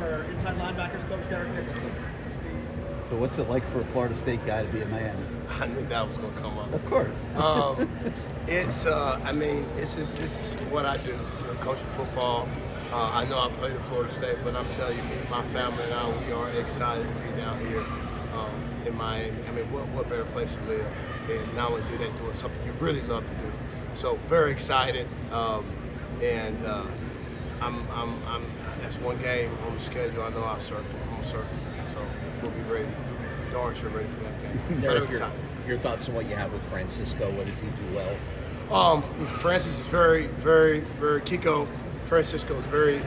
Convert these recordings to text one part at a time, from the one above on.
for inside linebackers coach Derek Nicholson. So what's it like for a Florida State guy to be in Miami? I knew that was going to come up. Of course. This is what I do. Coaching football. I know I played at Florida State, but I'm telling you, me, my family, and I, we are excited to be down here in Miami. I mean, what better place to live? And not only do that, doing something you really love to do. So very excited, and I'm. That's one game on the schedule. I know I'll circle. I'm gonna circle. So we'll be ready. We'll be darn sure ready for that game. But I'm excited. Your thoughts on what you have with Francisco? What does he do well? Francis is very Kiko. Francisco is very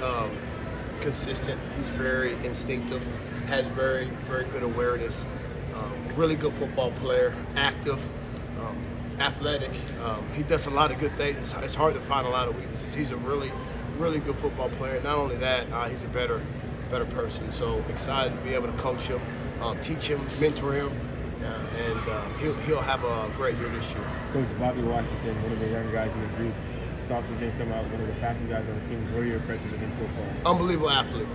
consistent. He's very instinctive. Has very good awareness. Really good football player. Active. Athletic. He does a lot of good things. It's hard to find a lot of weaknesses. He's a really good football player. Not only that, he's a better person. So excited to be able to coach him, teach him, mentor him, and he'll have a great year this year. Coach Bobby Washington, one of the younger guys in the group, saw some things come out. One of the fastest guys on the team. What are your impressions of him so far? Unbelievable athlete.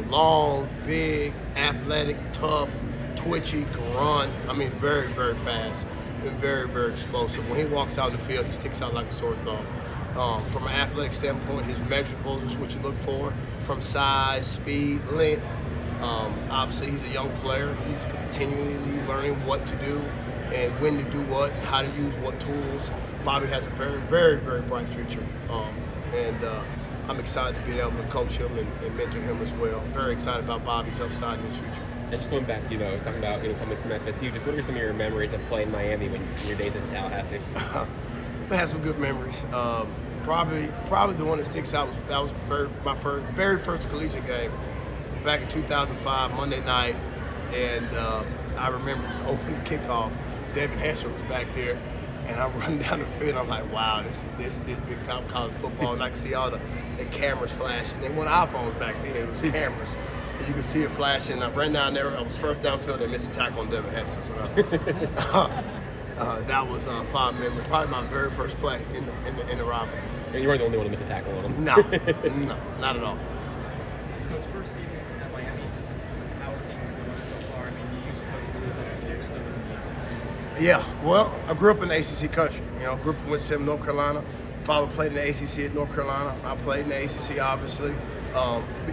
Long, big, athletic, tough, twitchy, can run. I mean, very fast. Been very explosive. When he walks out in the field, he sticks out like a sore thumb. From an athletic standpoint, his measurables is what you look for, from size, speed, length. Obviously, he's a young player. He's continually learning what to do and when to do what and how to use what tools. Bobby has a very bright future, and I'm excited to be able to coach him and mentor him as well. Very excited about Bobby's upside in his future. And just going back, talking about coming from FSU, just what are some of your memories of playing Miami when your days in Tallahassee? I had some good memories. Probably the one that sticks out was my very first collegiate game back in 2005, Monday night, and I remember it was the opening kickoff. Devin Hester was back there, and I'm running down the field. I'm like, wow, this big time college football, and I can see all the cameras flashing. They weren't iPhones back then; it was cameras. And you could see it flashing. I ran down there. I was first downfield and missed a tackle on Devin Hester. So that was a fond memory. Probably my very first play in the rivalry. You weren't the only one to miss a tackle on him. No, not at all. Coach, first season at Miami, just how are things going so far? I mean, you used to coach really well, so you're still in the ACC. Yeah, well, I grew up in the ACC country. Grew up in Winston, North Carolina. Father played in the ACC at North Carolina. I played in the ACC, obviously.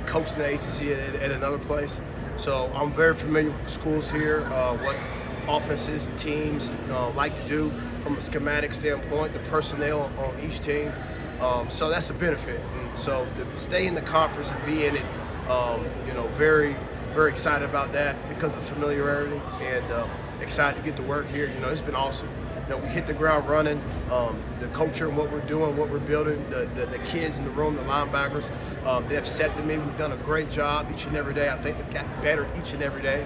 Coached in the ACC at another place. So I'm very familiar with the schools here, what offenses and teams like to do from a schematic standpoint, the personnel on each team. So that's a benefit. And so to stay in the conference and be in it, very excited about that because of familiarity and excited to get to work here. It's been awesome. We hit the ground running. The culture and what we're doing, what we're building, the kids in the room, the linebackers, they have said to me, we've done a great job each and every day. I think they've gotten better each and every day.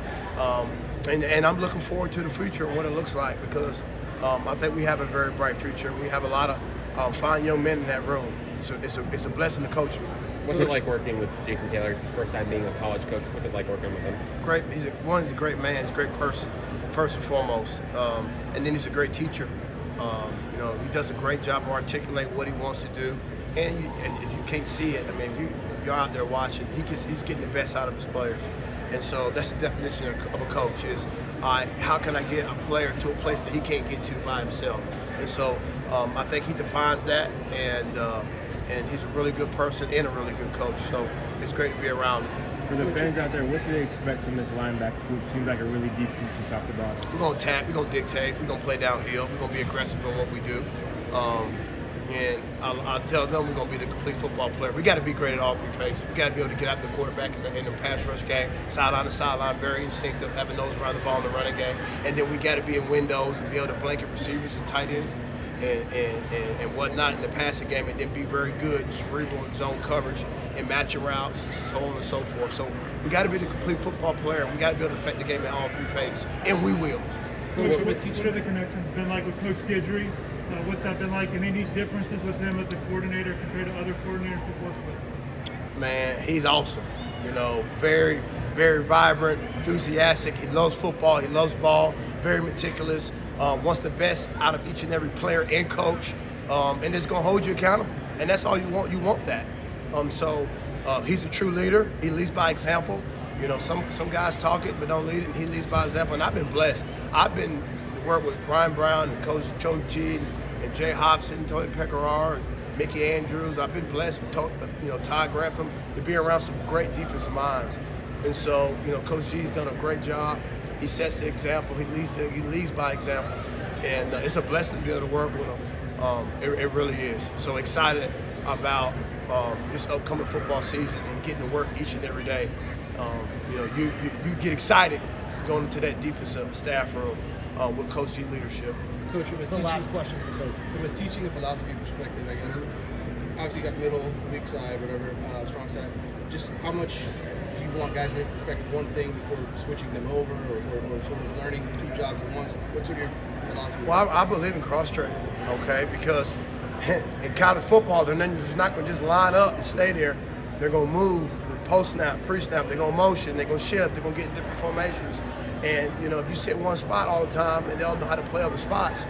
And I'm looking forward to the future and what it looks like because I think we have a very bright future. We have a lot of fine young men in that room. So it's a blessing to coach them. What's it like working with Jason Taylor? It's his first time being a college coach. What's it like working with him? Great. He's a great man. He's a great person, first and foremost. And then he's a great teacher. He does a great job of articulating what he wants to do. And if you can't see it, I mean, if you're out there watching, he's getting the best out of his players. And so that's the definition of a coach is, how can I get a player to a place that he can't get to by himself? And so I think he defines that, and he's a really good person and a really good coach. So it's great to be around him. For the fans out there, what should they expect from this linebacker group? Seems like a really deep group you talked about. We're going to tap, we're going to dictate, we're going to play downhill, we're going to be aggressive in what we do. And I'll tell them we're going to be the complete football player. We got to be great at all three phases. We got to be able to get out the quarterback in the pass rush game, sideline to sideline, very instinctive, having those around the ball in the running game. And then we got to be in windows and be able to blanket receivers and tight ends and whatnot in the passing game, and then be very good cerebral and zone coverage and matching routes and so on and so forth. So we got to be the complete football player, and we got to be able to affect the game in all three phases, and we will. Coach, what have the connections been like with Coach Guidry? What's that been like, and any differences with him as a coordinator compared to other coordinators you've worked with? Man, he's awesome. Very vibrant, enthusiastic. He loves football. He loves ball. Very meticulous. Wants the best out of each and every player and coach, and is going to hold you accountable. And that's all you want. You want that. So He's a true leader. He leads by example. You know, some guys talk it but don't lead it, and he leads by example. And I've been blessed. I've been to work with Brian Brown and Coach Joe G and Jay Hobson, Tony Pecorar, and Mickey Andrews. I've been blessed with Ty Grantham to be around some great defensive minds. And so, you know, Coach G's done a great job. He sets the example. He leads by example. And it's a blessing to be able to work with him. It really is. So excited about this upcoming football season and getting to work each and every day. You know, you get excited going into that defensive staff room with Coach G leadership. Coach, from a The last question for Coach. From a teaching and philosophy perspective, I guess, obviously you got middle, weak side, whatever, strong side. Just how much do you want guys to perfect one thing before switching them over or sort of learning two jobs at once? What's sort of your philosophy? Well, I believe in cross-training, okay? Because in college football, they're not going to just line up and stay there. They're going to move, post-snap, pre-snap. They're going to motion. They're going to shift. They're going to get in different formations. And, you know, if you sit in one spot all the time and they don't know how to play other spots,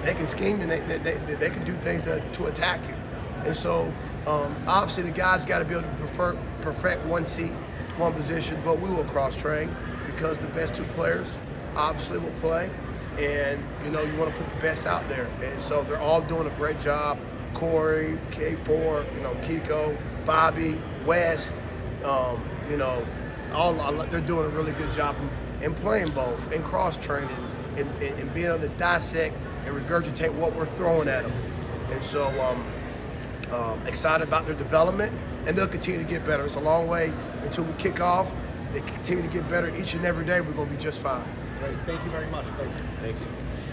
they can scheme and they can do things to attack you. And so, obviously, the guys got to be able to perfect one seat, one position, but we will cross-train because the best two players obviously will play. And, you know, you want to put the best out there. And so they're all doing a great job. Corey, K4, you know, Kiko, Bobby, West, you know, they're doing a really good job in playing both, in cross-training, and being able to dissect and regurgitate what we're throwing at them. And so excited about their development, and they'll continue to get better. It's a long way until we kick off. They continue to get better each and every day. We're going to be just fine. Great. Thank you very much, Coach. Thanks.